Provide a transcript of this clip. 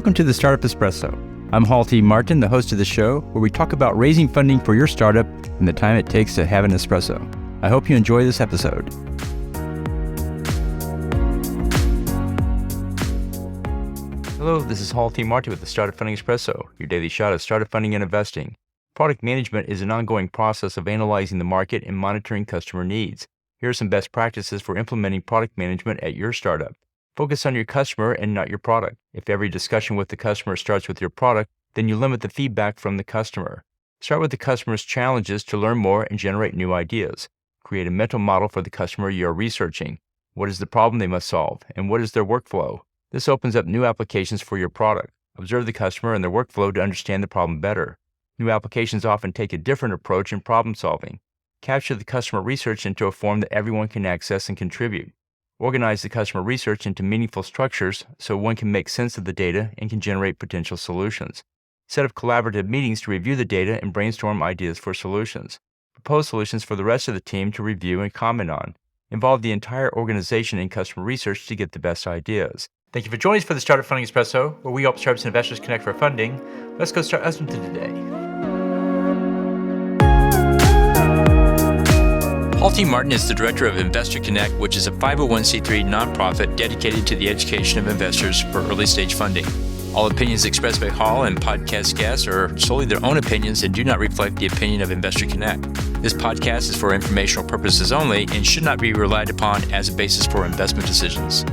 Welcome to the Startup Espresso. I'm Hall T. Martin, the host of the show, where we talk about raising funding for your startup and the time it takes to have an espresso. I hope you enjoy this episode. Hello, this is Hall T. Martin with the Startup Funding Espresso, your daily shot of startup funding and investing. Product management is an ongoing process of analyzing the market and monitoring customer needs. Here are some best practices for implementing product management at your startup. Focus on your customer and not your product. If every discussion with the customer starts with your product, then you limit the feedback from the customer. Start with the customer's challenges to learn more and generate new ideas. Create a mental model for the customer you are researching. What is the problem they must solve, and what is their workflow? This opens up new applications for your product. Observe the customer and their workflow to understand the problem better. New applications often take a different approach in problem solving. Capture the customer research into a form that everyone can access and contribute. Organize the customer research into meaningful structures so one can make sense of the data and can generate potential solutions. Set up collaborative meetings to review the data and brainstorm ideas for solutions. Propose solutions for the rest of the team to review and comment on. Involve the entire organization in customer research to get the best ideas. Thank you for joining us for the Startup Funding Espresso, where we help startups and investors connect for funding. Let's go start listening to today. Hall T. Martin is the director of Investor Connect, which is a 501c3 nonprofit dedicated to the education of investors for early-stage funding. All opinions expressed by Hall and podcast guests are solely their own opinions and do not reflect the opinion of Investor Connect. This podcast is for informational purposes only and should not be relied upon as a basis for investment decisions.